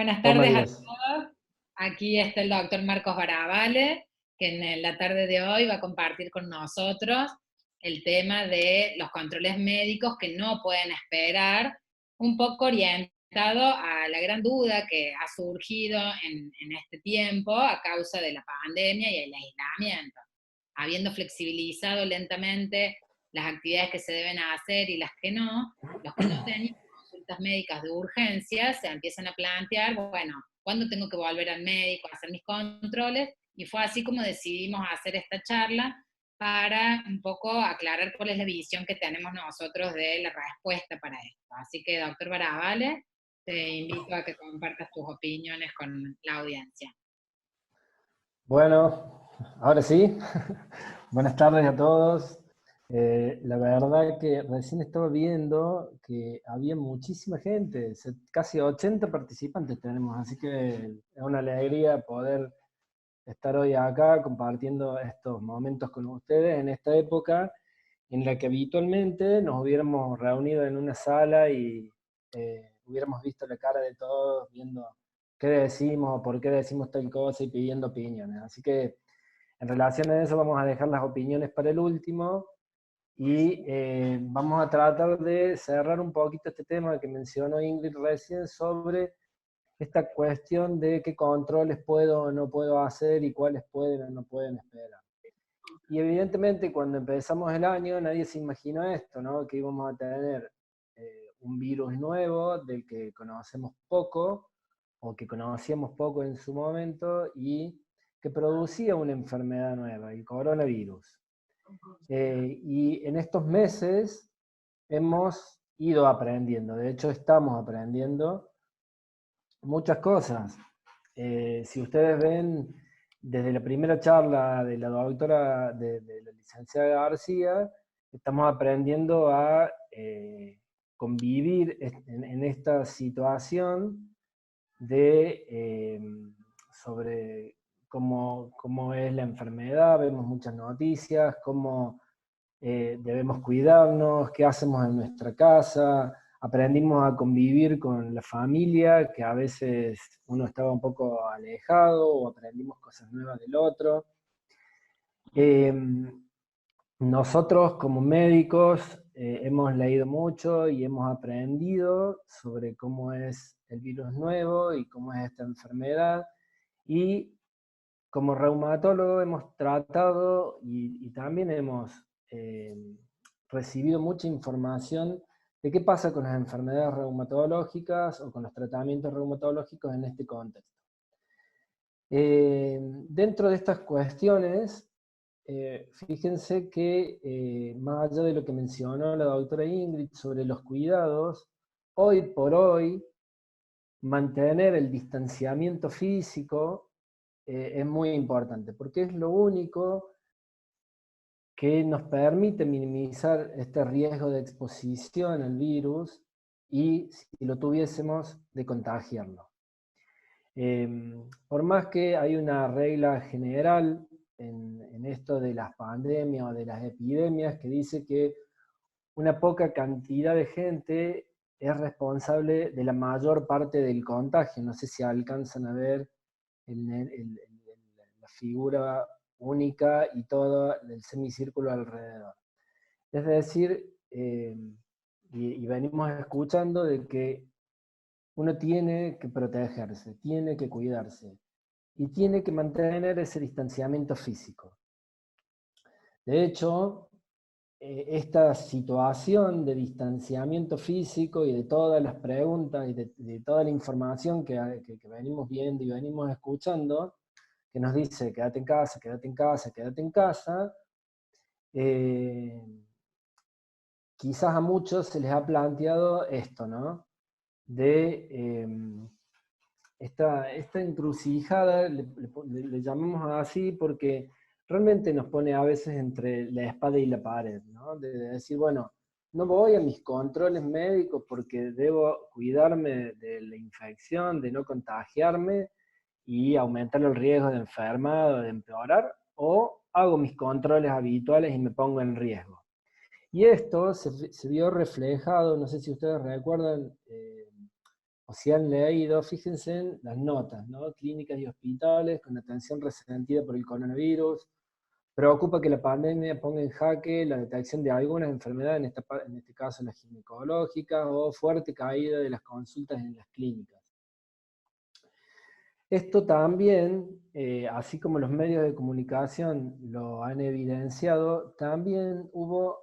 Buenas Hola tardes a Matías. todos. Aquí está el doctor Marcos Baravale, que en la tarde de hoy va a compartir con nosotros el tema de los controles médicos que no pueden esperar, un poco orientado a la gran duda que ha surgido en este tiempo a causa de la pandemia y el aislamiento. Habiendo flexibilizado lentamente las actividades que se deben hacer y las que no, los que no tenían consultas médicas de urgencia se empiezan a plantear, bueno, ¿cuándo tengo que volver al médico a hacer mis controles? Y fue así como decidimos hacer esta charla para un poco aclarar cuál es la visión que tenemos nosotros de la respuesta para esto. Así que, doctor Baravale, te invito a que compartas tus opiniones con la audiencia. Bueno, ahora sí. Buenas tardes a todos. La verdad que recién estaba viendo que había muchísima gente, casi 80 participantes tenemos, así que es una alegría poder estar hoy acá compartiendo estos momentos con ustedes en esta época en la que habitualmente nos hubiéramos reunido en una sala y hubiéramos visto la cara de todos viendo qué decimos, por qué decimos tal cosa y pidiendo opiniones. Así que en relación a eso vamos a dejar las opiniones para el último y vamos a tratar de cerrar un poquito este tema que mencionó Ingrid recién sobre esta cuestión de qué controles puedo o no puedo hacer y cuáles pueden o no pueden esperar. Y evidentemente cuando empezamos el año nadie se imaginó esto, ¿no? Que íbamos a tener un virus nuevo del que conocemos poco o que conocíamos poco en su momento y que producía una enfermedad nueva, el coronavirus. Y en estos meses hemos ido aprendiendo, de hecho estamos aprendiendo muchas cosas. Si ustedes ven desde la primera charla de la doctora, de la licenciada García, estamos aprendiendo a convivir en esta situación de sobre cómo es la enfermedad, vemos muchas noticias, cómo debemos cuidarnos, qué hacemos en nuestra casa, aprendimos a convivir con la familia, que a veces uno estaba un poco alejado, o aprendimos cosas nuevas del otro. Eh, Nosotros como médicos hemos leído mucho y hemos aprendido sobre cómo es el virus nuevo y cómo es esta enfermedad, y como reumatólogo hemos tratado y también hemos eh, recibido mucha información de qué pasa con las enfermedades reumatológicas o con los tratamientos reumatológicos en este contexto. Dentro de estas cuestiones, fíjense que más allá de lo que mencionó la doctora Ingrid sobre los cuidados, hoy por hoy mantener el distanciamiento físico es muy importante, porque es lo único que nos permite minimizar este riesgo de exposición al virus y, si lo tuviésemos, de contagiarlo. Por más que hay una regla general en esto de las pandemias o de las epidemias que dice que una poca cantidad de gente es responsable de la mayor parte del contagio. No sé si alcanzan a ver la figura única y todo el semicírculo alrededor. Es decir, y venimos escuchando de que uno tiene que protegerse, tiene que cuidarse y tiene que mantener ese distanciamiento físico. De hecho, esta situación de distanciamiento físico y de todas las preguntas y de toda la información que venimos viendo y venimos escuchando, que nos dice quédate en casa, quédate en casa, quédate en casa, eh, quizás a muchos se les ha planteado esto, ¿no? De esta encrucijada, le llamamos así porque realmente nos pone a veces entre la espada y la pared, ¿no? De decir, bueno, no voy a mis controles médicos porque debo cuidarme de la infección, de no contagiarme y aumentar el riesgo de enfermar o de empeorar, o hago mis controles habituales y me pongo en riesgo. Y esto se vio reflejado, no sé si ustedes recuerdan, o si han leído, fíjense en las notas, ¿no? Clínicas y hospitales con atención resentida por el coronavirus. Preocupa que la pandemia ponga en jaque la detección de algunas enfermedades, en este caso las ginecológicas, o fuerte caída de las consultas en las clínicas. Esto también, así como los medios de comunicación lo han evidenciado, también hubo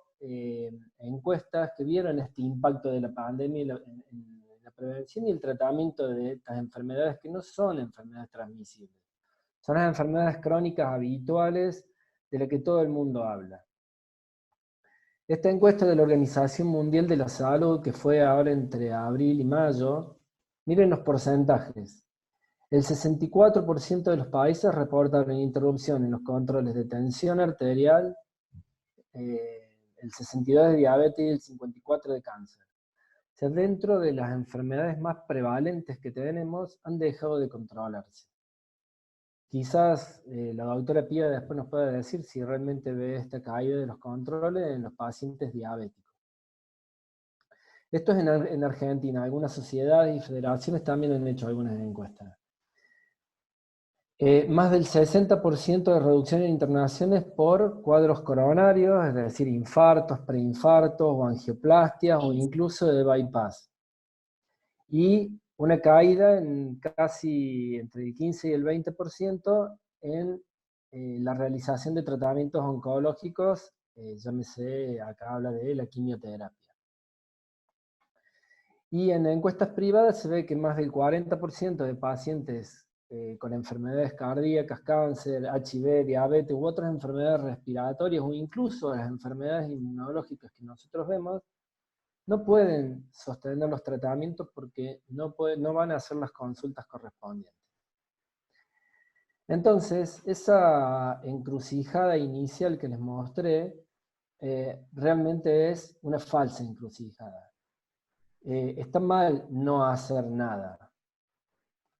encuestas que vieron este impacto de la pandemia en la prevención y el tratamiento de estas enfermedades que no son enfermedades transmisibles. Son las enfermedades crónicas habituales de las que todo el mundo habla. Esta encuesta de la Organización Mundial de la Salud, que fue ahora entre abril y mayo, miren los porcentajes. El 64% de los países reportaron interrupción en los controles de tensión arterial, el 62% de diabetes y el 54% de cáncer. O sea, dentro de las enfermedades más prevalentes que tenemos, han dejado de controlarse. Quizás la doctora Pía después nos pueda decir si realmente ve esta caída de los controles en los pacientes diabéticos. Esto es en Argentina. Algunas sociedades y federaciones también han hecho algunas encuestas. Más del 60% de reducción en internaciones por cuadros coronarios, es decir, infartos, preinfartos, o angioplastias, o incluso de bypass. Y una caída en casi entre el 15 y el 20% en la realización de tratamientos oncológicos, llámese, acá habla de la quimioterapia. Y en encuestas privadas se ve que más del 40% de pacientes con enfermedades cardíacas, cáncer, HIV, diabetes u otras enfermedades respiratorias, o incluso las enfermedades inmunológicas que nosotros vemos, no pueden sostener los tratamientos porque no van a hacer las consultas correspondientes. Entonces, esa encrucijada inicial que les mostré, realmente es una falsa encrucijada. Está mal no hacer nada,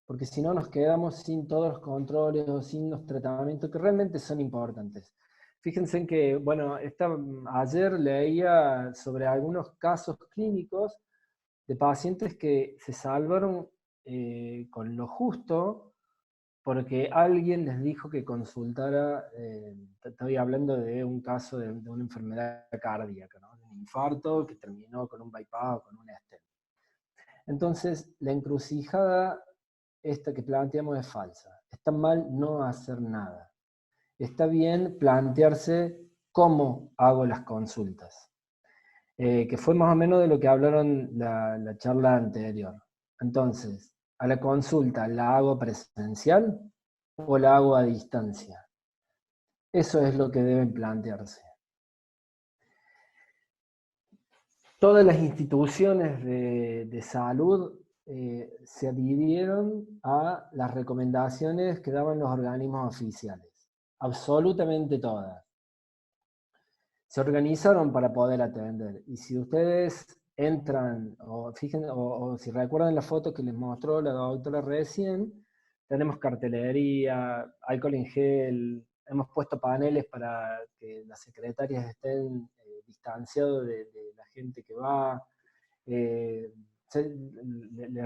porque si no nos quedamos sin todos los controles o sin los tratamientos que realmente son importantes. Fíjense en que, bueno, ayer leía sobre algunos casos clínicos de pacientes que se salvaron con lo justo porque alguien les dijo que consultara, estoy hablando de un caso de una enfermedad cardíaca, ¿no? De un infarto que terminó con un bypass o con un stent. Entonces, la encrucijada esta que planteamos es falsa. Está mal no hacer nada. Está bien plantearse cómo hago las consultas. Que fue más o menos de lo que hablaron la charla anterior. Entonces, a la consulta, ¿la hago presencial o la hago a distancia? Eso es lo que deben plantearse. Todas las instituciones de salud se adhirieron a las recomendaciones que daban los organismos oficiales. Absolutamente todas. Se organizaron para poder atender. Y si ustedes entran, o si recuerdan la foto que les mostró la doctora recién, tenemos cartelería, alcohol en gel, hemos puesto paneles para que las secretarias estén distanciados de la gente que va. Les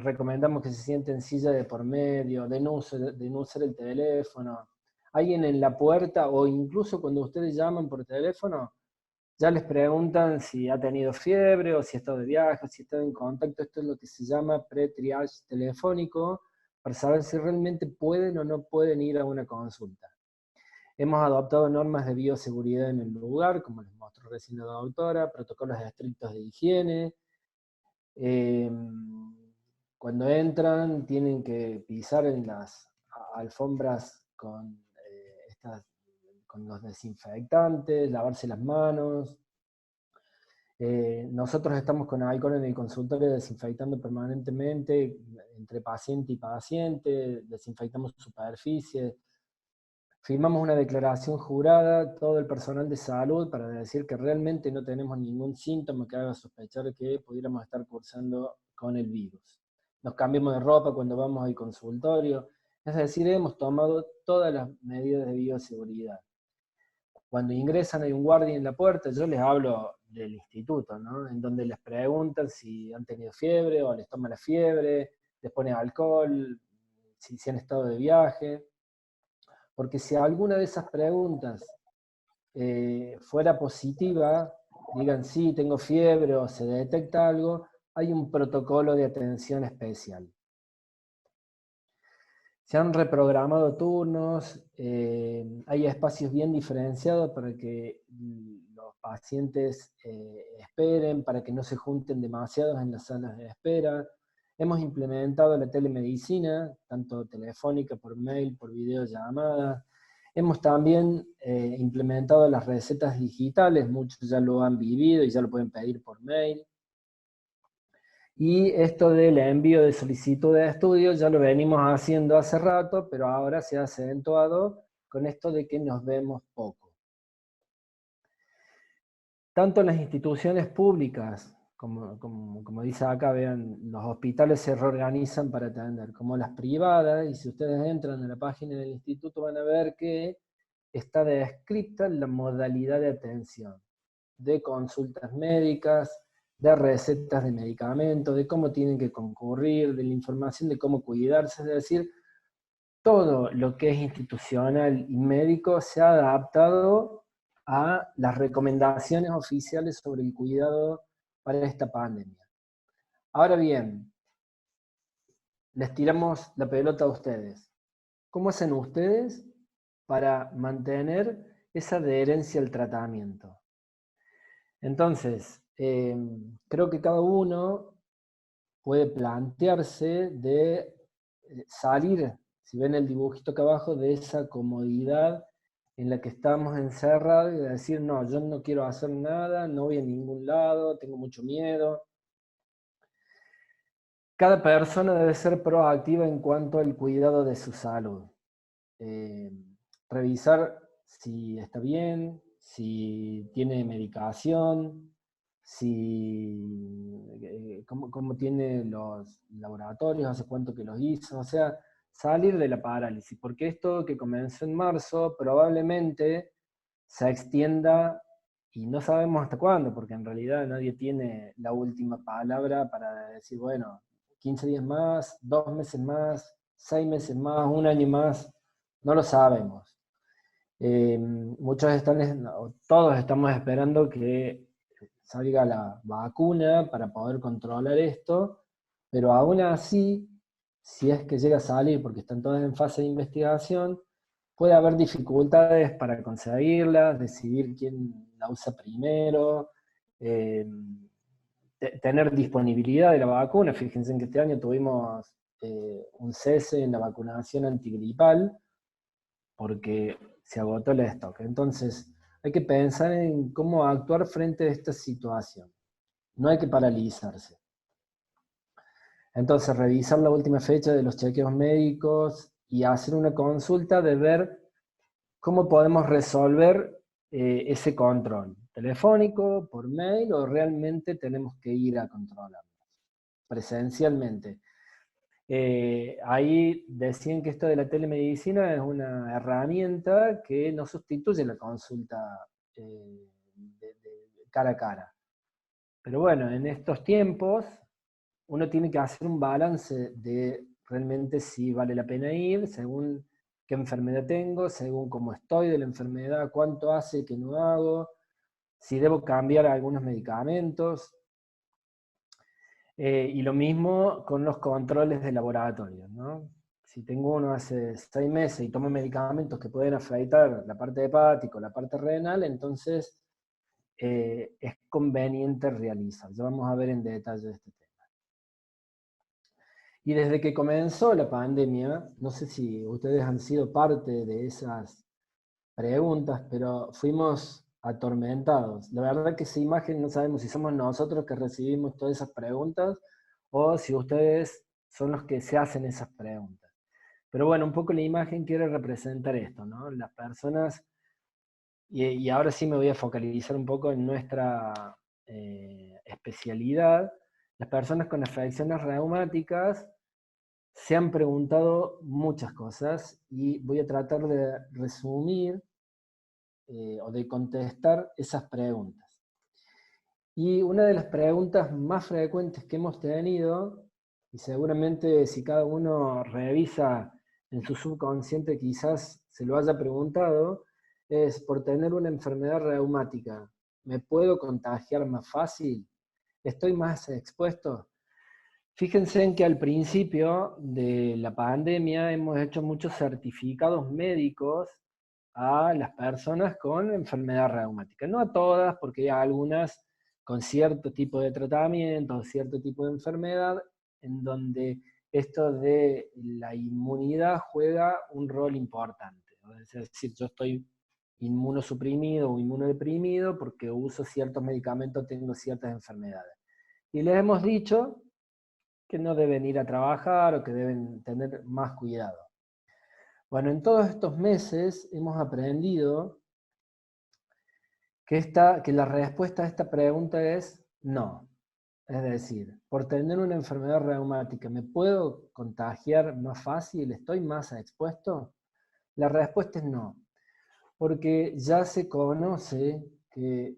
recomendamos que se sienten en silla de por medio, de no usar el teléfono. Alguien en la puerta, o incluso cuando ustedes llaman por teléfono, ya les preguntan si ha tenido fiebre, o si ha estado de viaje, o si ha estado en contacto. Esto es lo que se llama pre-triage telefónico, para saber si realmente pueden o no pueden ir a una consulta. Hemos adoptado normas de bioseguridad en el lugar, como les mostró recién la doctora, protocolos estrictos de higiene. Cuando entran tienen que pisar en las alfombras con los desinfectantes, lavarse las manos. Nosotros estamos con alcohol en el consultorio desinfectando permanentemente entre paciente y paciente, desinfectamos superficies. Firmamos una declaración jurada, todo el personal de salud, para decir que realmente no tenemos ningún síntoma que haga sospechar que pudiéramos estar cursando con el virus. Nos cambiamos de ropa cuando vamos al consultorio, es decir, hemos tomado todas las medidas de bioseguridad. Cuando ingresan hay un guardia en la puerta, yo les hablo del instituto, ¿no? En donde les preguntan si han tenido fiebre o les toma la fiebre, les pone alcohol, si han estado de viaje, porque si alguna de esas preguntas fuera positiva, digan sí, tengo fiebre o se detecta algo, hay un protocolo de atención especial. Se han reprogramado turnos, hay espacios bien diferenciados para que los pacientes esperen, para que no se junten demasiados en las salas de espera. Hemos implementado la telemedicina, tanto telefónica, por mail, por videollamada. Hemos también implementado las recetas digitales, muchos ya lo han vivido y ya lo pueden pedir por mail. Y esto del envío de solicitud de estudio ya lo venimos haciendo hace rato, pero ahora se ha acentuado con esto de que nos vemos poco. Tanto en las instituciones públicas, como dice acá, vean, los hospitales se reorganizan para atender, como las privadas, y si ustedes entran en la página del instituto van a ver que está descrita la modalidad de atención, de consultas médicas, de recetas de medicamentos, de cómo tienen que concurrir, de la información de cómo cuidarse, es decir, todo lo que es institucional y médico se ha adaptado a las recomendaciones oficiales sobre el cuidado para esta pandemia. Ahora bien, les tiramos la pelota a ustedes. ¿Cómo hacen ustedes para mantener esa adherencia al tratamiento? Entonces, creo que cada uno puede plantearse de salir, si ven el dibujito acá abajo, de esa comodidad en la que estamos encerrados y de decir, no, yo no quiero hacer nada, no voy a ningún lado, tengo mucho miedo. Cada persona debe ser proactiva en cuanto al cuidado de su salud. Revisar si está bien, si tiene medicación, cómo tiene los laboratorios, hace cuánto que los hizo, o sea, salir de la parálisis, porque esto que comenzó en marzo probablemente se extienda y no sabemos hasta cuándo, porque en realidad nadie tiene la última palabra para decir, bueno, 15 días más, 2 meses más, 6 meses más, un año más, no lo sabemos. Todos estamos esperando que salga la vacuna para poder controlar esto, pero aún así, si es que llega a salir, porque están todas en fase de investigación, puede haber dificultades para conseguirla, decidir quién la usa primero, tener disponibilidad de la vacuna. Fíjense en que este año tuvimos un cese en la vacunación antigripal porque se agotó el stock. Entonces, hay que pensar en cómo actuar frente a esta situación. No hay que paralizarse. Entonces, revisar la última fecha de los chequeos médicos y hacer una consulta de ver cómo podemos resolver ese control. ¿Telefónico, por mail o realmente tenemos que ir a controlarnos presencialmente? Ahí decían que esto de la telemedicina es una herramienta que no sustituye la consulta de cara a cara. Pero bueno, en estos tiempos uno tiene que hacer un balance de realmente si vale la pena ir, según qué enfermedad tengo, según cómo estoy de la enfermedad, cuánto hace que no hago, si debo cambiar algunos medicamentos. Y lo mismo con los controles de laboratorio, ¿no? Si tengo uno hace 6 meses y tomo medicamentos que pueden afectar la parte hepática o la parte renal, entonces es conveniente realizar. Ya vamos a ver en detalle este tema. Y desde que comenzó la pandemia, no sé si ustedes han sido parte de esas preguntas, pero fuimos atormentados. La verdad que esa imagen no sabemos si somos nosotros que recibimos todas esas preguntas o si ustedes son los que se hacen esas preguntas. Pero bueno, un poco la imagen quiere representar esto, ¿no? Las personas, y ahora sí me voy a focalizar un poco en nuestra especialidad, las personas con afecciones reumáticas se han preguntado muchas cosas y voy a tratar de resumir o de contestar esas preguntas. Y una de las preguntas más frecuentes que hemos tenido, y seguramente si cada uno revisa en su subconsciente quizás se lo haya preguntado, es por tener una enfermedad reumática, ¿me puedo contagiar más fácil? ¿Estoy más expuesto? Fíjense en que al principio de la pandemia hemos hecho muchos certificados médicos a las personas con enfermedad reumática. No a todas, porque hay algunas con cierto tipo de tratamiento, cierto tipo de enfermedad, en donde esto de la inmunidad juega un rol importante. Es decir, yo estoy inmunosuprimido o inmunodeprimido porque uso ciertos medicamentos, tengo ciertas enfermedades. Y les hemos dicho que no deben ir a trabajar o que deben tener más cuidado. Bueno, en todos estos meses hemos aprendido que la respuesta a esta pregunta es no. Es decir, por tener una enfermedad reumática, ¿me puedo contagiar más fácil? ¿Estoy más expuesto? La respuesta es no, porque ya se conoce que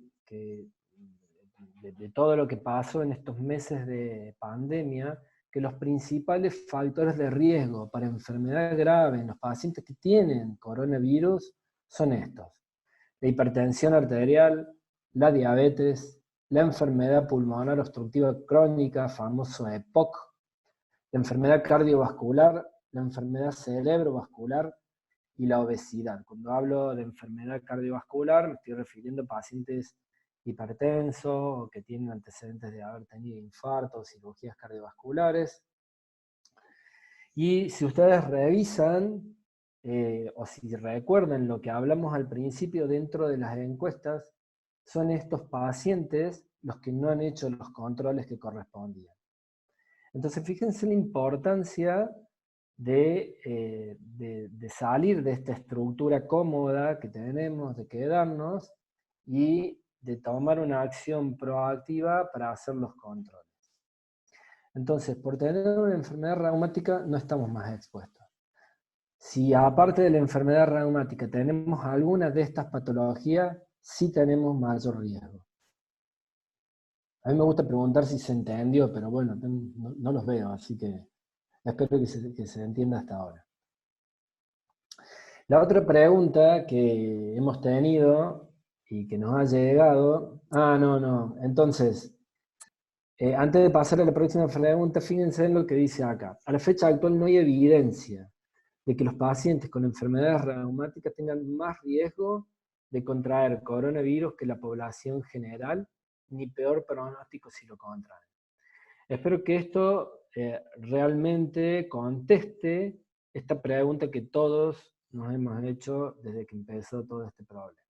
de todo lo que pasó en estos meses de pandemia, que los principales factores de riesgo para enfermedad grave en los pacientes que tienen coronavirus son estos: la hipertensión arterial, la diabetes, la enfermedad pulmonar obstructiva crónica, famoso EPOC, la enfermedad cardiovascular, la enfermedad cerebrovascular y la obesidad. Cuando hablo de enfermedad cardiovascular me estoy refiriendo a pacientes hipertensos o que tienen antecedentes de haber tenido infartos o cirugías cardiovasculares. Y si ustedes revisan, o si recuerdan lo que hablamos al principio dentro de las encuestas, son estos pacientes los que no han hecho los controles que correspondían. Entonces fíjense la importancia de salir de esta estructura cómoda que tenemos, de quedarnos y de tomar una acción proactiva para hacer los controles. Entonces, por tener una enfermedad reumática no estamos más expuestos. Si aparte de la enfermedad reumática tenemos alguna de estas patologías, sí tenemos mayor riesgo. A mí me gusta preguntar si se entendió, pero bueno, no los veo, así que espero que se entienda hasta ahora. La otra pregunta que hemos tenido y que nos ha llegado... Entonces, antes de pasar a la próxima pregunta, fíjense en lo que dice acá. A la fecha actual no hay evidencia de que los pacientes con enfermedades reumáticas tengan más riesgo de contraer coronavirus que la población general, ni peor pronóstico si lo contraen. Espero que esto realmente conteste esta pregunta que todos nos hemos hecho desde que empezó todo este problema.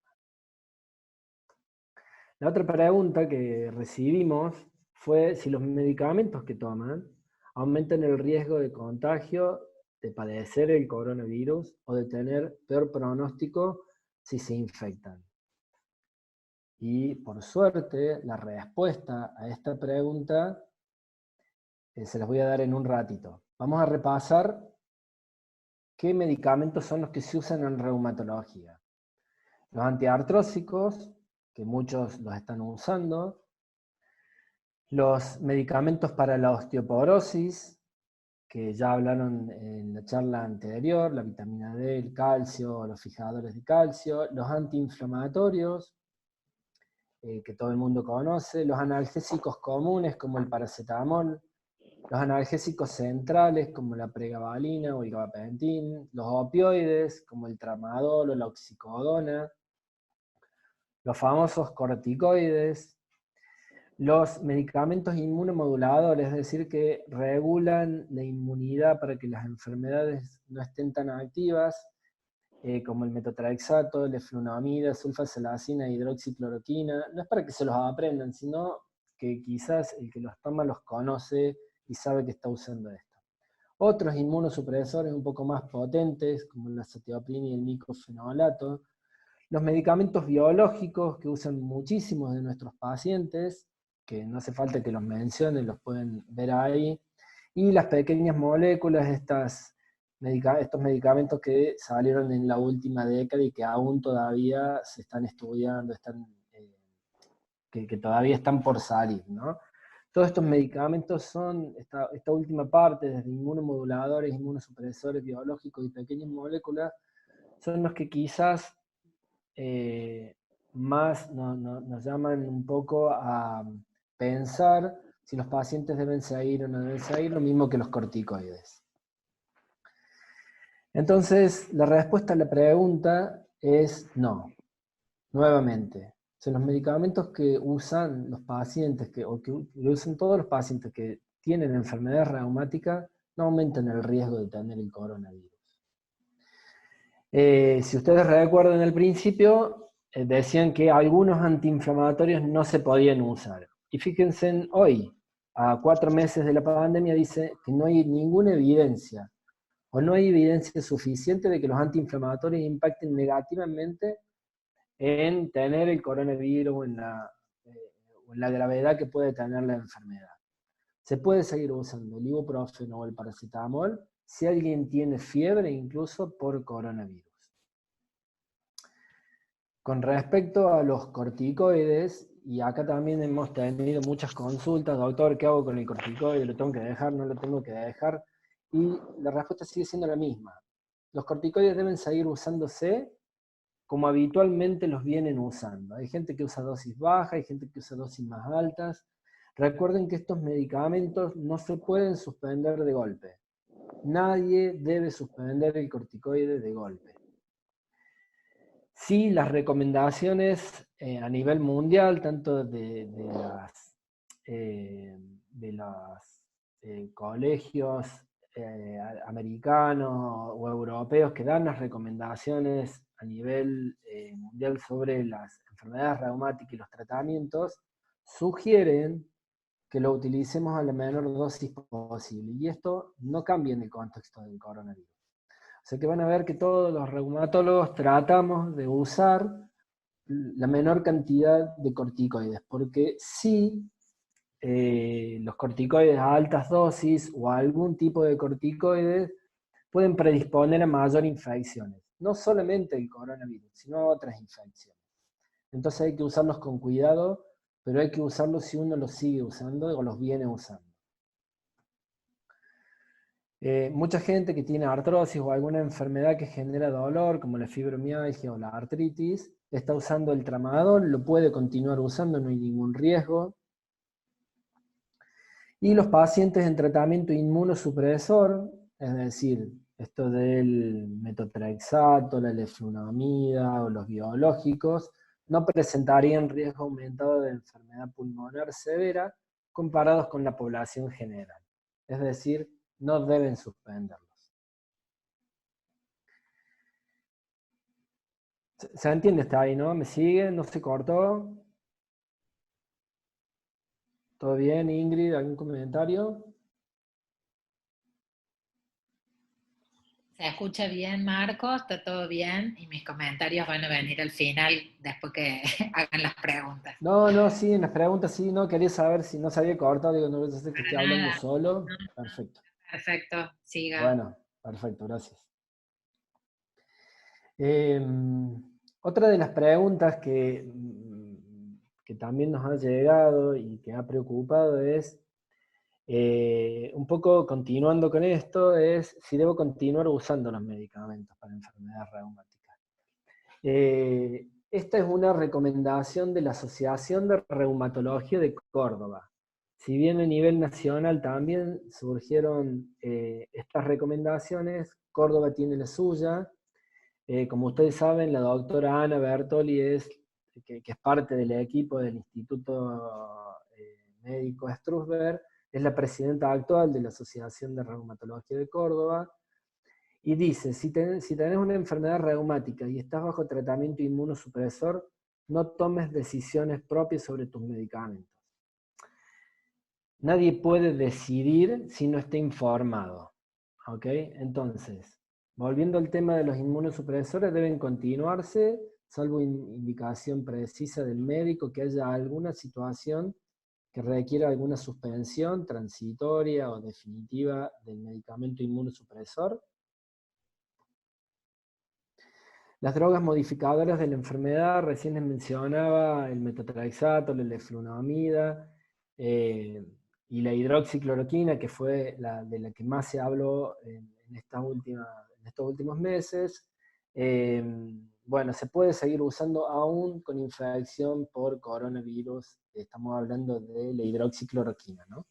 La otra pregunta que recibimos fue si los medicamentos que toman aumentan el riesgo de contagio, de padecer el coronavirus o de tener peor pronóstico si se infectan. Y por suerte, la respuesta a esta pregunta se las voy a dar en un ratito. Vamos a repasar qué medicamentos son los que se usan en reumatología. Los antiartrósicos, que muchos los están usando. Los medicamentos para la osteoporosis, que ya hablaron en la charla anterior, la vitamina D, el calcio, los fijadores de calcio. Los antiinflamatorios, que todo el mundo conoce. Los analgésicos comunes, como el paracetamol. Los analgésicos centrales, como la pregabalina o el gabapentin. Los opioides, como el tramadol o la oxicodona. Los famosos corticoides. Los medicamentos inmunomoduladores, es decir, que regulan la inmunidad para que las enfermedades no estén tan activas, como el metotrexato, la eflunomida, sulfasalazina, hidroxicloroquina. No es para que se los aprendan, sino que quizás el que los toma los conoce y sabe que está usando esto. Otros inmunosupresores un poco más potentes, como la azatioprina y el micofenolato. Los medicamentos biológicos que usan muchísimos de nuestros pacientes, que no hace falta que los mencione, los pueden ver ahí. Y las pequeñas moléculas, estos medicamentos que salieron en la última década y que aún todavía se están estudiando, que todavía están por salir, ¿no? Todos estos medicamentos son, esta última parte, desde inmunomoduladores, inmunosupresores biológicos y pequeñas moléculas, son los que quizás más nos llaman un poco a pensar si los pacientes deben seguir o no deben seguir, lo mismo que los corticoides. Entonces, la respuesta a la pregunta es no. Nuevamente, o los medicamentos que usan los pacientes, o que usan todos los pacientes que tienen enfermedad reumática, no aumentan el riesgo de tener el coronavirus. Si ustedes recuerdan al principio, decían que algunos antiinflamatorios no se podían usar. Y fíjense hoy, a 4 meses de la pandemia, dice que no hay ninguna evidencia, o no hay evidencia suficiente de que los antiinflamatorios impacten negativamente en tener el coronavirus o en la gravedad que puede tener la enfermedad. Se puede seguir usando el ibuprofeno o el paracetamol si alguien tiene fiebre, incluso por coronavirus. Con respecto a los corticoides, y acá también hemos tenido muchas consultas, doctor, ¿qué hago con el corticoide? ¿Lo tengo que dejar? ¿No lo tengo que dejar? Y la respuesta sigue siendo la misma. Los corticoides deben seguir usándose como habitualmente los vienen usando. Hay gente que usa dosis bajas, hay gente que usa dosis más altas. Recuerden que estos medicamentos no se pueden suspender de golpe. Nadie debe suspender el corticoide de golpe. Sí, las recomendaciones a nivel mundial, tanto de los colegios americanos o europeos que dan las recomendaciones a nivel mundial sobre las enfermedades reumáticas y los tratamientos, sugieren que lo utilicemos a la menor dosis posible. Y esto no cambia en el contexto del coronavirus. O sea que van a ver que todos los reumatólogos tratamos de usar la menor cantidad de corticoides, porque sí, los corticoides a altas dosis o algún tipo de corticoides pueden predisponer a mayor infecciones. No solamente el coronavirus, sino otras infecciones. Entonces hay que usarlos con cuidado, pero hay que usarlos si uno los sigue usando o los viene usando. Mucha gente que tiene artrosis o alguna enfermedad que genera dolor, como la fibromialgia o la artritis, está usando el tramadol, lo puede continuar usando, no hay ningún riesgo. Y los pacientes en tratamiento inmunosupresor, es decir, esto del metotrexato, la leflunomida o los biológicos, no presentarían riesgo aumentado de enfermedad pulmonar severa comparados con la población general. Es decir, no deben suspenderlos. ¿Se entiende hasta ahí, no? ¿Me sigue? ¿No se cortó? ¿Todo bien, Ingrid? ¿Algún comentario? Se escucha bien, Marcos, está todo bien y mis comentarios van a venir al final después que hagan las preguntas. No, sí, en las preguntas sí, no, quería saber si no se había cortado, digo, no sé que Para estoy hablando nada. solo. No, Perfecto. perfecto, siga. Bueno, perfecto, gracias. Otra de las preguntas que también nos ha llegado y que ha preocupado es, un poco continuando con esto, es si debo continuar usando los medicamentos para enfermedades reumáticas. Esta es una recomendación de la Asociación de Reumatología de Córdoba. Si bien a nivel nacional también surgieron estas recomendaciones, Córdoba tiene la suya. Como ustedes saben, la doctora Ana Bertoli que es parte del equipo del Instituto Médico Strusberg, es la presidenta actual de la Asociación de Reumatología de Córdoba, y dice, si tenés una enfermedad reumática y estás bajo tratamiento inmunosupresor, no tomes decisiones propias sobre tus medicamentos. Nadie puede decidir si no está informado. ¿Ok? Entonces, volviendo al tema de los inmunosupresores, deben continuarse, salvo indicación precisa del médico que haya alguna situación que requiera alguna suspensión transitoria o definitiva del medicamento inmunosupresor. Las drogas modificadoras de la enfermedad, recién les mencionaba el metotrexato, la leflunomida, y la hidroxicloroquina, que fue de la que más se habló en estos últimos meses, bueno, se puede seguir usando aún con infección por coronavirus. Estamos hablando de la hidroxicloroquina, ¿no?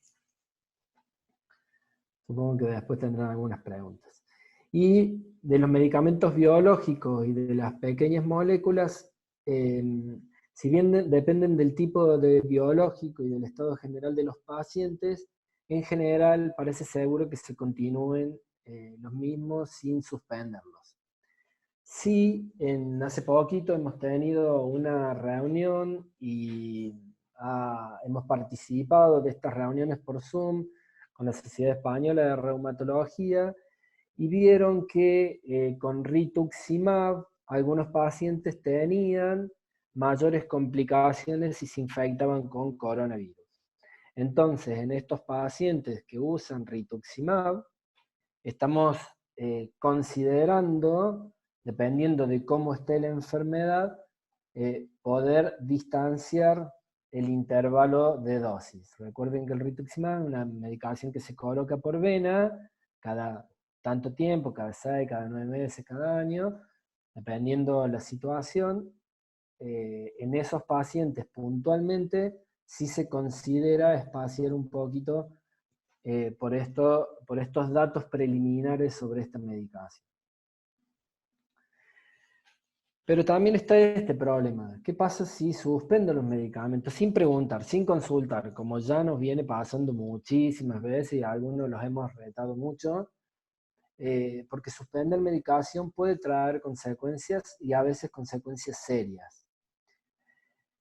Supongo que después tendrán algunas preguntas. Y de los medicamentos biológicos y de las pequeñas moléculas, si bien dependen del tipo de biológico y del estado general de los pacientes, en general parece seguro que se continúen los mismos sin suspenderlos. Sí, hace poquito hemos tenido una reunión y hemos participado de estas reuniones por Zoom con la Sociedad Española de Reumatología, y vieron que con rituximab algunos pacientes tenían mayores complicaciones si se infectaban con coronavirus. Entonces, en estos pacientes que usan rituximab, estamos considerando, dependiendo de cómo esté la enfermedad, poder distanciar el intervalo de dosis. Recuerden que el rituximab es una medicación que se coloca por vena cada tanto tiempo, cada 6, cada 9 meses, cada año, dependiendo la situación. En esos pacientes puntualmente sí se considera espaciar un poquito por estos datos preliminares sobre esta medicación. Pero también está este problema. ¿Qué pasa si suspendo los medicamentos sin preguntar, sin consultar? Como ya nos viene pasando muchísimas veces y algunos los hemos retado mucho, porque suspender medicación puede traer consecuencias y a veces consecuencias serias.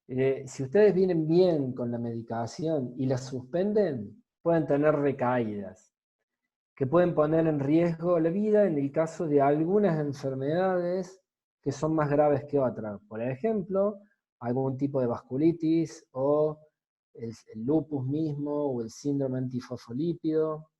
Si ustedes vienen bien con la medicación y la suspenden, pueden tener recaídas que pueden poner en riesgo la vida en el caso de algunas enfermedades que son más graves que otras. Por ejemplo, algún tipo de vasculitis o el lupus mismo o el síndrome antifosfolípido.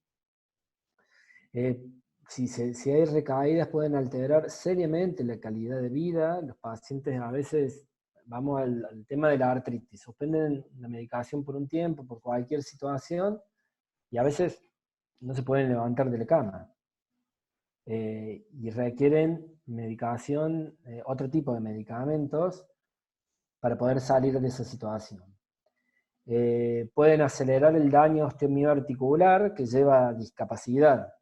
Si hay recaídas pueden alterar seriamente la calidad de vida. Los pacientes a veces, vamos al tema de la artritis, suspenden la medicación por un tiempo, por cualquier situación, y a veces no se pueden levantar de la cama. Y requieren medicación, otro tipo de medicamentos, para poder salir de esa situación. Pueden acelerar el daño osteomioarticular que lleva a discapacidad.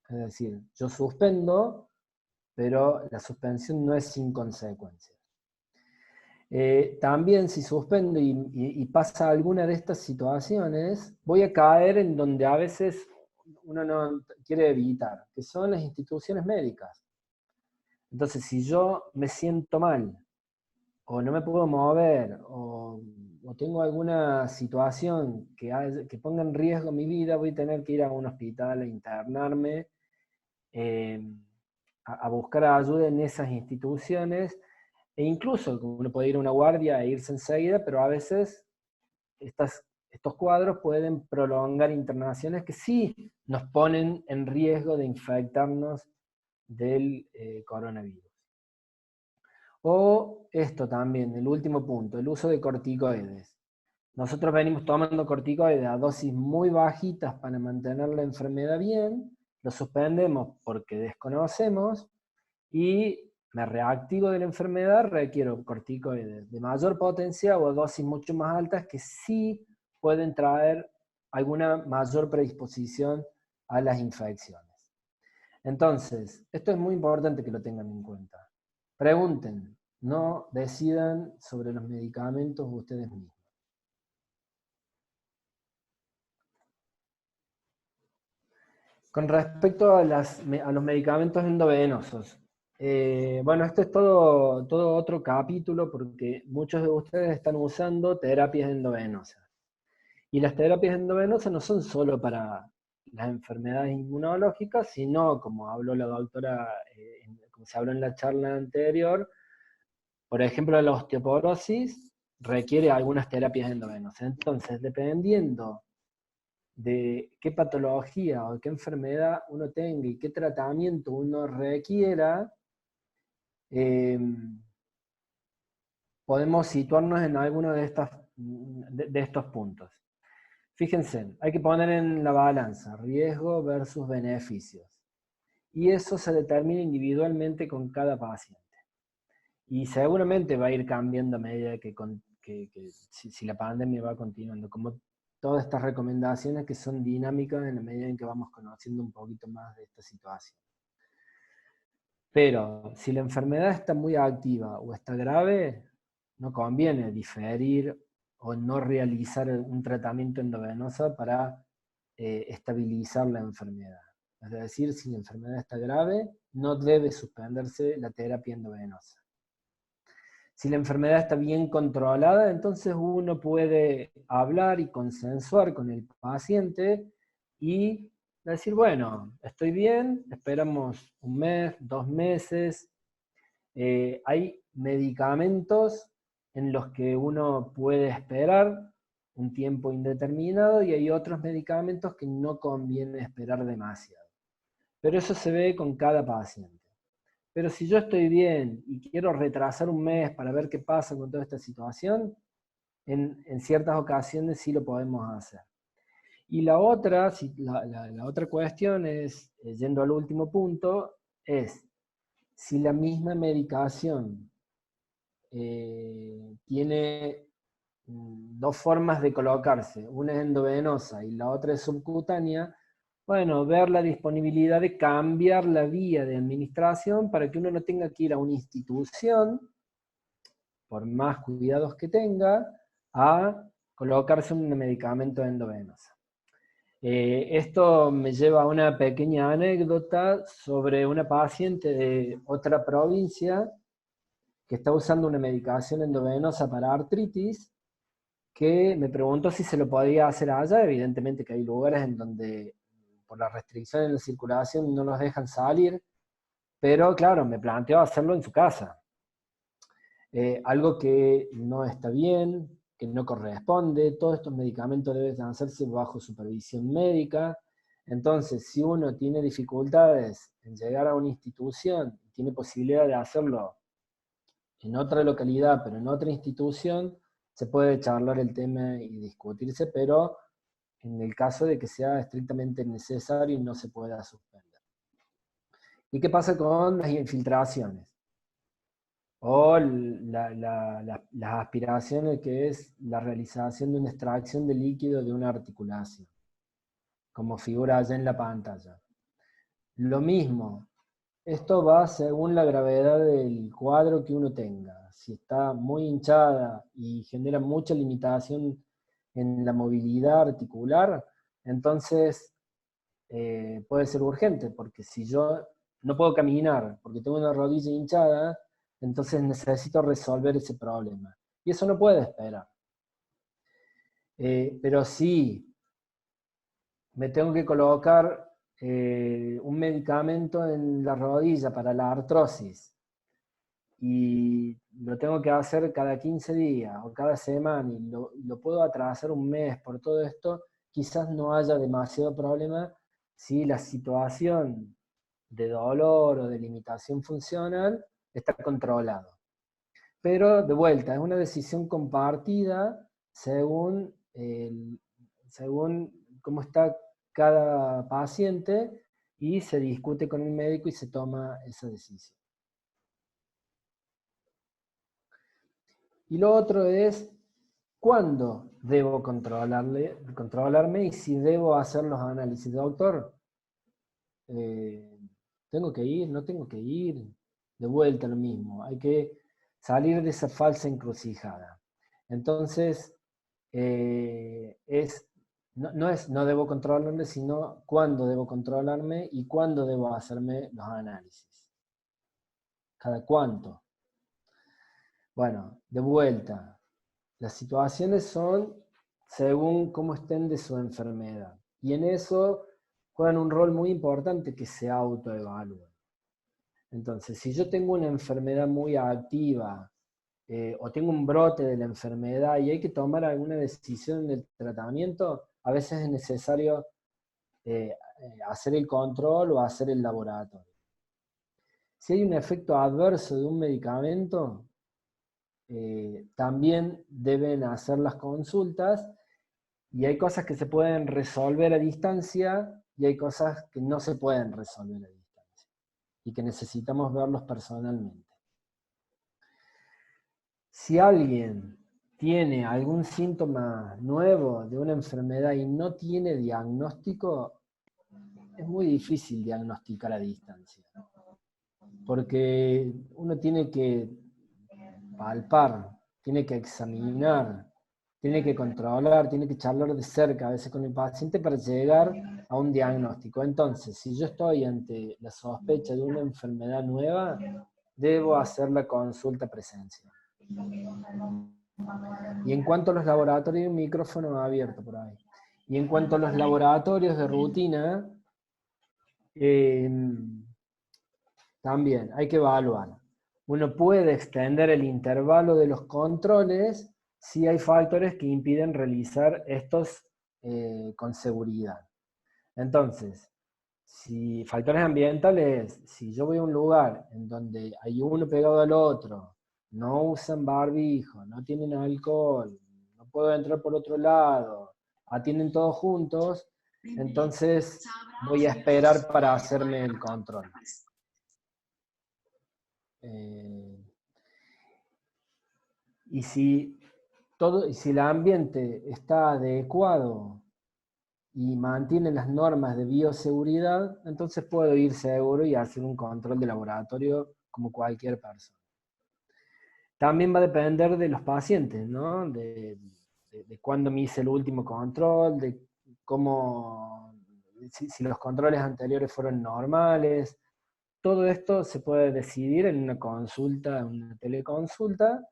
Es decir, yo suspendo, pero la suspensión no es sin consecuencias. También si suspendo y pasa alguna de estas situaciones, voy a caer en donde a veces uno no quiere evitar, que son las instituciones médicas. Entonces, si yo me siento mal, o no me puedo mover, o tengo alguna situación que ponga en riesgo mi vida, voy a tener que ir a un hospital a internarme, a buscar ayuda en esas instituciones, e incluso uno puede ir a una guardia e irse enseguida, pero a veces estos cuadros pueden prolongar internaciones que sí nos ponen en riesgo de infectarnos del coronavirus. O esto también, el último punto, el uso de corticoides. Nosotros venimos tomando corticoides a dosis muy bajitas para mantener la enfermedad bien, lo suspendemos porque desconocemos y me reactivo de la enfermedad, requiero corticoides de mayor potencia o dosis mucho más altas que sí pueden traer alguna mayor predisposición a las infecciones. Entonces, esto es muy importante que lo tengan en cuenta. Pregunten, no decidan sobre los medicamentos ustedes mismos. Con respecto a los medicamentos endovenosos, bueno, esto es todo otro capítulo porque muchos de ustedes están usando terapias endovenosas. Y las terapias endovenosas no son solo para las enfermedades inmunológicas, sino, como habló la doctora, como se habló en la charla anterior, por ejemplo, la osteoporosis requiere algunas terapias endovenosas. Entonces, dependiendo de qué patología o qué enfermedad uno tenga y qué tratamiento uno requiera, podemos situarnos en alguno de estos puntos. Fíjense, hay que poner en la balanza riesgo versus beneficios. Y eso se determina individualmente con cada paciente. Y seguramente va a ir cambiando a medida que si la pandemia va continuando, como todas estas recomendaciones que son dinámicas en la medida en que vamos conociendo un poquito más de esta situación. Pero si la enfermedad está muy activa o está grave, no conviene diferir o no realizar un tratamiento endovenoso para estabilizar la enfermedad. Es decir, si la enfermedad está grave, no debe suspenderse la terapia endovenosa. Si la enfermedad está bien controlada, entonces uno puede hablar y consensuar con el paciente y decir, bueno, estoy bien, esperamos un mes, 2 meses. Hay medicamentos en los que uno puede esperar un tiempo indeterminado y hay otros medicamentos que no conviene esperar demasiado. Pero eso se ve con cada paciente. Pero si yo estoy bien y quiero retrasar un mes para ver qué pasa con toda esta situación, en ciertas ocasiones sí lo podemos hacer. Y la otra, la otra cuestión es, yendo al último punto, es si la misma medicación tiene 2 formas de colocarse, una es endovenosa y la otra es subcutánea, bueno, ver la disponibilidad de cambiar la vía de administración para que uno no tenga que ir a una institución, por más cuidados que tenga, a colocarse un medicamento endovenoso. Esto me lleva a una pequeña anécdota sobre una paciente de otra provincia que está usando una medicación endovenosa para artritis, que me preguntó si se lo podía hacer allá. Evidentemente que hay lugares en donde por las restricciones en la circulación no los dejan salir, pero claro, me planteó hacerlo en su casa. Algo que no está bien, que no corresponde, todos estos medicamentos deben hacerse bajo supervisión médica. Entonces, si uno tiene dificultades en llegar a una institución y tiene posibilidad de hacerlo en otra localidad, pero en otra institución, se puede charlar el tema y discutirse, pero en el caso de que sea estrictamente necesario y no se pueda suspender. ¿Y qué pasa con las infiltraciones? O las aspiraciones, que es la realización de una extracción de líquido de una articulación, como figura allá en la pantalla. Lo mismo, esto va según la gravedad del cuadro que uno tenga. Si está muy hinchada y genera mucha limitación en la movilidad articular, entonces puede ser urgente, porque si yo no puedo caminar porque tengo una rodilla hinchada, entonces necesito resolver ese problema. Y eso no puede esperar. Pero si me tengo que colocar un medicamento en la rodilla para la artrosis y lo tengo que hacer cada 15 días o cada semana y lo puedo atrasar un mes por todo esto, quizás no haya demasiado problema si la situación de dolor o de limitación funcional está controlado. Pero de vuelta, es una decisión compartida según cómo está cada paciente y se discute con el médico y se toma esa decisión. Y lo otro es cuándo debo controlarme y si debo hacer los análisis. Doctor, ¿tengo que ir? ¿No tengo que ir? De vuelta lo mismo. Hay que salir de esa falsa encrucijada. Entonces, no es no debo controlarme, sino cuándo debo controlarme y cuándo debo hacerme los análisis. ¿Cada cuánto? Bueno, de vuelta. Las situaciones son según cómo estén de su enfermedad. Y en eso juegan un rol muy importante que se autoevalúen. Entonces, si yo tengo una enfermedad muy activa o tengo un brote de la enfermedad y hay que tomar alguna decisión del tratamiento, a veces es necesario hacer el control o hacer el laboratorio. Si hay un efecto adverso de un medicamento, también deben hacer las consultas Y hay cosas que se pueden resolver a distancia y hay cosas que no se pueden resolver a distancia y que necesitamos verlos personalmente. Si alguien tiene algún síntoma nuevo de una enfermedad y no tiene diagnóstico, es muy difícil diagnosticar a distancia, porque uno tiene que palpar, tiene que examinar, tiene que controlar, tiene que charlar de cerca a veces con el paciente para llegar a un diagnóstico. Entonces, si yo estoy ante la sospecha de una enfermedad nueva, debo hacer la consulta presencial. Y en cuanto a los laboratorios, un micrófono abierto por ahí. Y en cuanto a los laboratorios de rutina, también hay que evaluar. Uno puede extender el intervalo de los controles si hay factores que impiden realizar estos con seguridad. Entonces, si factores ambientales, si yo voy a un lugar en donde hay uno pegado al otro, no usan barbijo, no tienen alcohol, no puedo entrar por otro lado, atienden todos juntos, entonces voy a esperar para hacerme el control. Y si el ambiente está adecuado y mantiene las normas de bioseguridad, entonces puedo ir seguro y hacer un control de laboratorio como cualquier persona. También va a depender de los pacientes, ¿no? De cuándo me hice el último control, de cómo, si los controles anteriores fueron normales. Todo esto se puede decidir en una consulta, en una teleconsulta,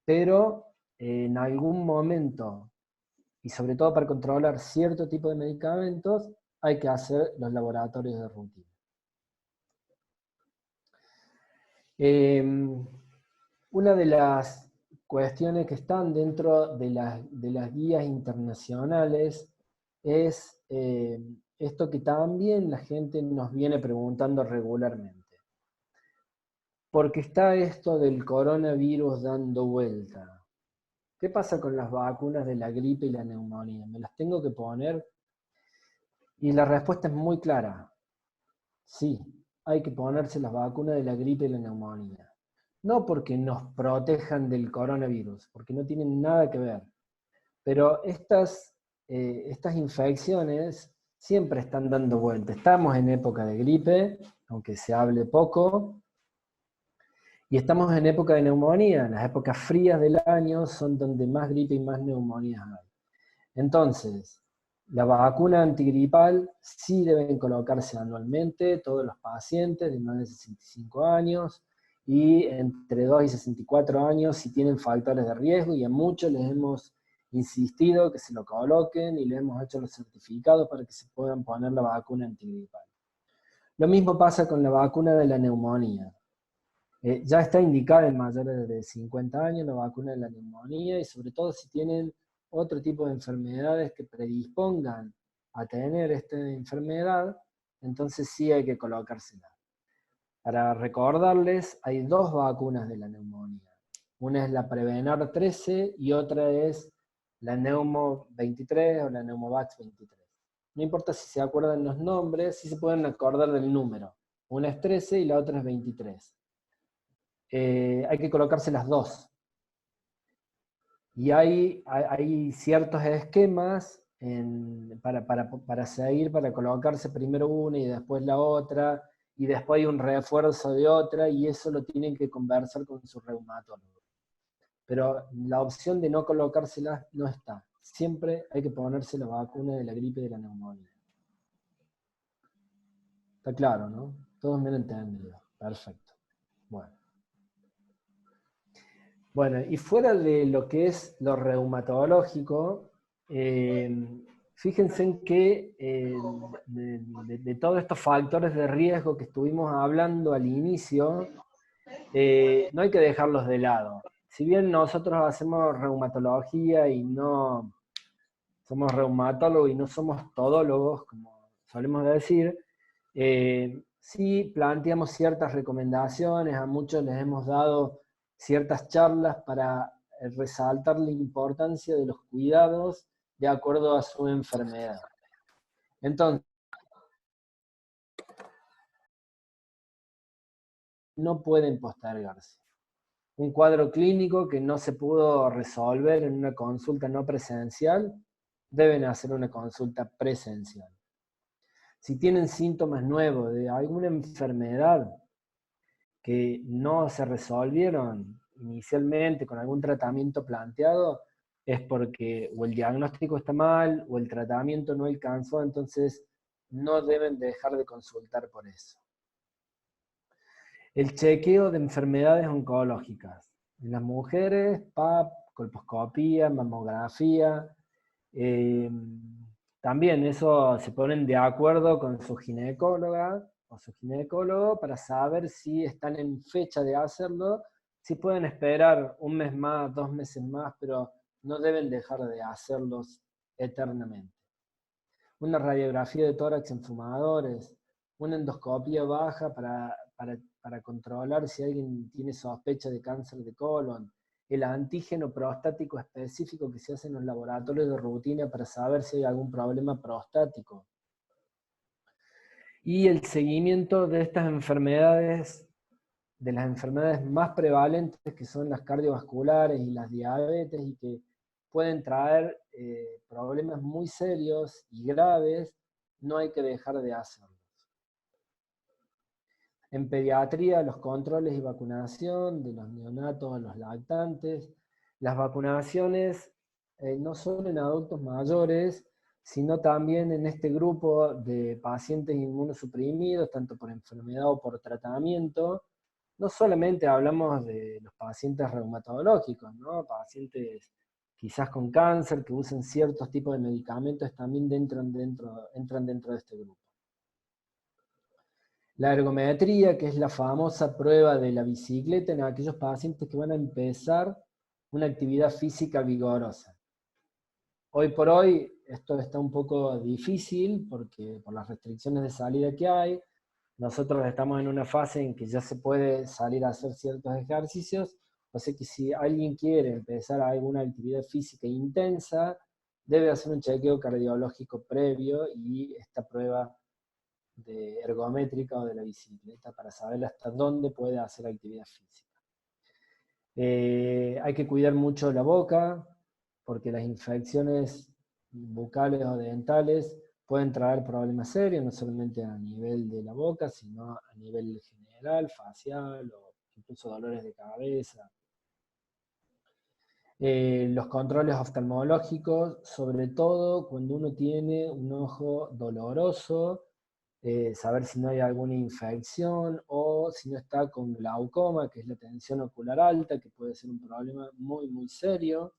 pero en algún momento, y sobre todo para controlar cierto tipo de medicamentos, hay que hacer los laboratorios de rutina. Una de las cuestiones que están dentro de las guías internacionales es esto que también la gente nos viene preguntando regularmente. Porque está esto del coronavirus dando vuelta. ¿Qué pasa con las vacunas de la gripe y la neumonía? ¿Me las tengo que poner? Y la respuesta es muy clara. Sí, hay que ponerse las vacunas de la gripe y la neumonía. No porque nos protejan del coronavirus, porque no tienen nada que ver. Pero estas infecciones siempre están dando vuelta. Estamos en época de gripe, aunque se hable poco, y estamos en época de neumonía. Las épocas frías del año son donde más gripe y más neumonías hay. Entonces, la vacuna antigripal sí deben colocarse anualmente todos los pacientes de más de 65 años y entre 2 y 64 años si tienen factores de riesgo, y a muchos les hemos insistido que se lo coloquen y les hemos hecho los certificados para que se puedan poner la vacuna antigripal. Lo mismo pasa con la vacuna de la neumonía. Ya está indicada en mayores de 50 años la vacuna de la neumonía, y sobre todo si tienen otro tipo de enfermedades que predispongan a tener esta enfermedad, entonces sí hay que colocársela. Para recordarles, hay dos vacunas de la neumonía. Una es la Prevenar 13 y otra es la Neumo 23 o la Neumovax 23. No importa si se acuerdan los nombres, sí se pueden acordar del número. Una es 13 y la otra es 23. Hay que colocarse las dos. Y hay ciertos esquemas para seguir, para colocarse primero una y después la otra, y después hay un refuerzo de otra, y eso lo tienen que conversar con su reumatólogo. Pero la opción de no colocárselas no está. Siempre hay que ponerse la vacuna de la gripe y de la neumonía. Está claro, ¿no? Todos me han entendido. Perfecto. Bueno, y fuera de lo que es lo reumatológico, fíjense en que de todos estos factores de riesgo que estuvimos hablando al inicio, no hay que dejarlos de lado. Si bien nosotros hacemos reumatología y no somos reumatólogos y no somos todólogos, como solemos decir, sí planteamos ciertas recomendaciones, a muchos les hemos dado ciertas charlas para resaltar la importancia de los cuidados de acuerdo a su enfermedad. Entonces, no pueden postergarse. Un cuadro clínico que no se pudo resolver en una consulta no presencial, deben hacer una consulta presencial. Si tienen síntomas nuevos de alguna enfermedad que no se resolvieron inicialmente con algún tratamiento planteado, es porque o el diagnóstico está mal o el tratamiento no alcanzó, entonces no deben dejar de consultar por eso. El chequeo de enfermedades oncológicas. En las mujeres, PAP, colposcopía, mamografía. También eso se ponen de acuerdo con su ginecóloga o su ginecólogo para saber si están en fecha de hacerlo, si pueden esperar un mes más, 2 meses más, pero no deben dejar de hacerlos eternamente. Una radiografía de tórax en fumadores, una endoscopia baja para controlar si alguien tiene sospecha de cáncer de colon, el antígeno prostático específico que se hace en los laboratorios de rutina para saber si hay algún problema prostático. Y el seguimiento de estas enfermedades, de las enfermedades más prevalentes, que son las cardiovasculares y las diabetes, y que pueden traer problemas muy serios y graves, no hay que dejar de hacerlos. En pediatría, los controles y vacunación de los neonatos a los lactantes. Las vacunaciones no solo en adultos mayores, sino también en este grupo de pacientes inmunosuprimidos, tanto por enfermedad o por tratamiento. No solamente hablamos de los pacientes reumatológicos, ¿no? Pacientes quizás con cáncer, que usan ciertos tipos de medicamentos, también entran dentro de este grupo. La ergometría, que es la famosa prueba de la bicicleta en aquellos pacientes que van a empezar una actividad física vigorosa. Hoy por hoy esto está un poco difícil porque por las restricciones de salida que hay, nosotros estamos en una fase en que ya se puede salir a hacer ciertos ejercicios, o sea que si alguien quiere empezar alguna actividad física intensa, debe hacer un chequeo cardiológico previo y esta prueba de ergométrica o de la bicicleta para saber hasta dónde puede hacer actividad física. Hay que cuidar mucho la boca, porque las infecciones bucales o dentales pueden traer problemas serios, no solamente a nivel de la boca, sino a nivel general, facial o incluso dolores de cabeza. Los controles oftalmológicos, sobre todo cuando uno tiene un ojo doloroso, saber si no hay alguna infección o si no está con glaucoma, que es la tensión ocular alta, que puede ser un problema muy, muy serio.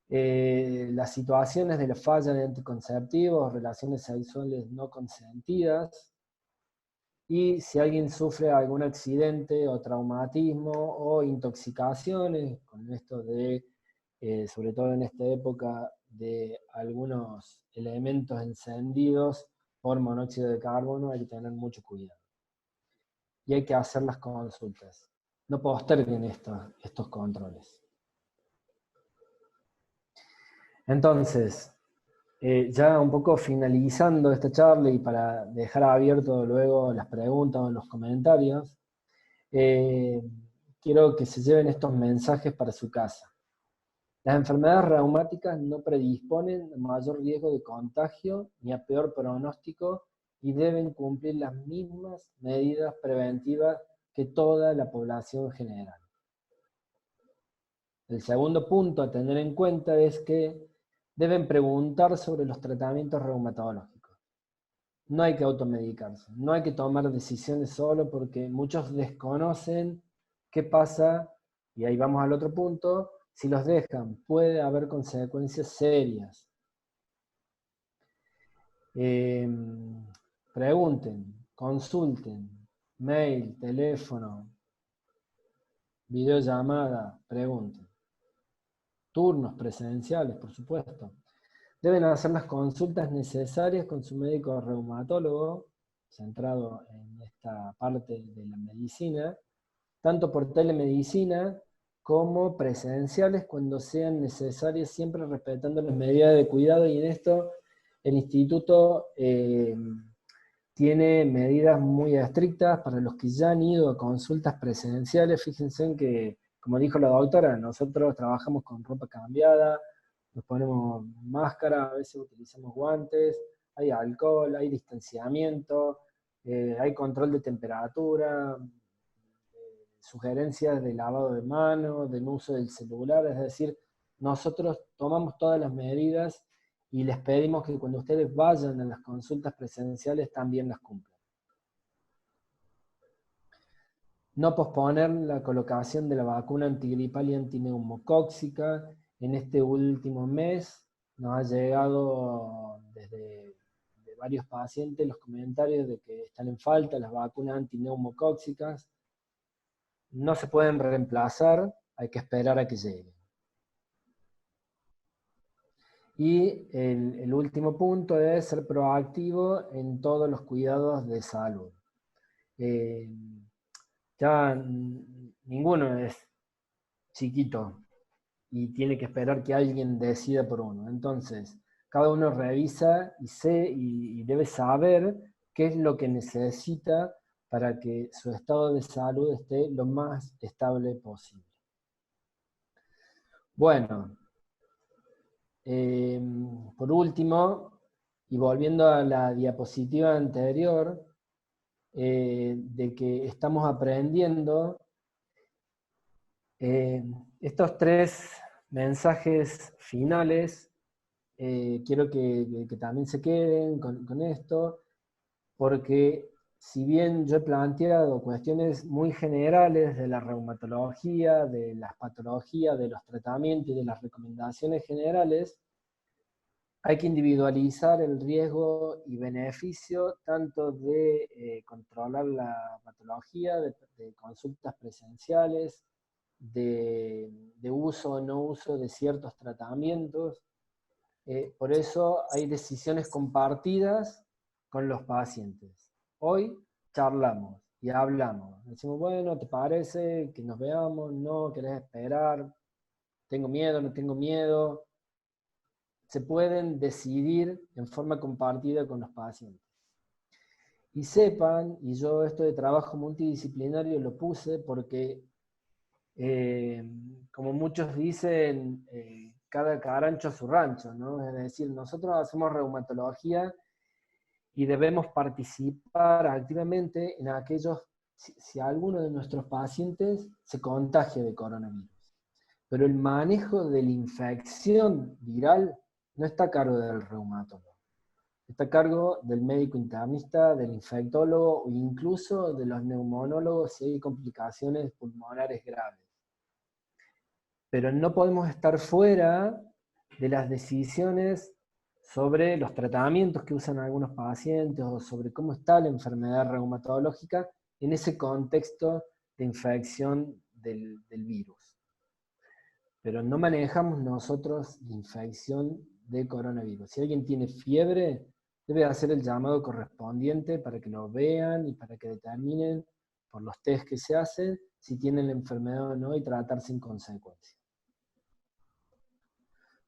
Las situaciones de la falla de anticonceptivos, relaciones sexuales no consentidas, y si alguien sufre algún accidente o traumatismo o intoxicaciones, con esto de, sobre todo en esta época, de algunos elementos encendidos por monóxido de carbono, hay que tener mucho cuidado. Y hay que hacer las consultas. No posterguen estos controles. Entonces, ya un poco finalizando esta charla y para dejar abierto luego las preguntas o los comentarios, quiero que se lleven estos mensajes para su casa. Las enfermedades reumáticas no predisponen a mayor riesgo de contagio ni a peor pronóstico y deben cumplir las mismas medidas preventivas que toda la población general. El segundo punto a tener en cuenta es que deben preguntar sobre los tratamientos reumatológicos. No hay que automedicarse, no hay que tomar decisiones solo porque muchos desconocen qué pasa, y ahí vamos al otro punto, si los dejan puede haber consecuencias serias. Pregunten, consulten, mail, teléfono, videollamada, pregunten. Turnos presenciales, por supuesto. Deben hacer las consultas necesarias con su médico reumatólogo, centrado en esta parte de la medicina, tanto por telemedicina como presenciales cuando sean necesarias, siempre respetando las medidas de cuidado, y en esto el instituto tiene medidas muy estrictas para los que ya han ido a consultas presenciales. Fíjense en que, como dijo la doctora, nosotros trabajamos con ropa cambiada, nos ponemos máscara, a veces utilizamos guantes, hay alcohol, hay distanciamiento, hay control de temperatura, sugerencias de lavado de manos, del uso del celular, es decir, nosotros tomamos todas las medidas y les pedimos que cuando ustedes vayan a las consultas presenciales también las cumplan. No posponer la colocación de la vacuna antigripal y antineumocóxica. En este último mes nos ha llegado desde de varios pacientes los comentarios de que están en falta las vacunas antineumocóxicas. No se pueden reemplazar, hay que esperar a que lleguen. Y el último punto es ser proactivo en todos los cuidados de salud. Ya ninguno es chiquito y tiene que esperar que alguien decida por uno. Entonces, cada uno revisa y debe saber qué es lo que necesita para que su estado de salud esté lo más estable posible. Bueno, por último, y volviendo a la diapositiva anterior, de que estamos aprendiendo, estos 3 mensajes finales, quiero que también se queden con esto, porque si bien yo he planteado cuestiones muy generales de la reumatología, de las patologías, de los tratamientos y de las recomendaciones generales, hay que individualizar el riesgo y beneficio tanto de controlar la patología, de consultas presenciales, de uso o no uso de ciertos tratamientos. Por eso hay decisiones compartidas con los pacientes. Hoy charlamos y hablamos. Decimos, bueno, ¿te parece que nos veamos? ¿No? ¿Querés esperar? ¿Tengo miedo? ¿No tengo miedo? Se pueden decidir en forma compartida con los pacientes. Y sepan, y yo esto de trabajo multidisciplinario lo puse porque, como muchos dicen, cada carancho a su rancho, ¿no? Es decir, nosotros hacemos reumatología y debemos participar activamente en aquellos, si alguno de nuestros pacientes se contagia de coronavirus. Pero el manejo de la infección viral no está a cargo del reumatólogo. Está a cargo del médico internista, del infectólogo o incluso de los neumonólogos si hay complicaciones pulmonares graves. Pero no podemos estar fuera de las decisiones sobre los tratamientos que usan algunos pacientes o sobre cómo está la enfermedad reumatológica en ese contexto de infección del virus. Pero no manejamos nosotros la infección de coronavirus. Si alguien tiene fiebre, debe hacer el llamado correspondiente para que lo vean y para que determinen por los test que se hacen si tienen la enfermedad o no y tratarse en consecuencia.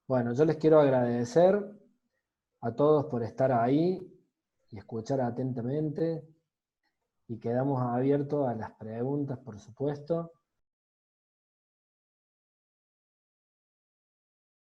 Bueno, yo les quiero agradecer a todos por estar ahí y escuchar atentamente, y quedamos abiertos a las preguntas, por supuesto.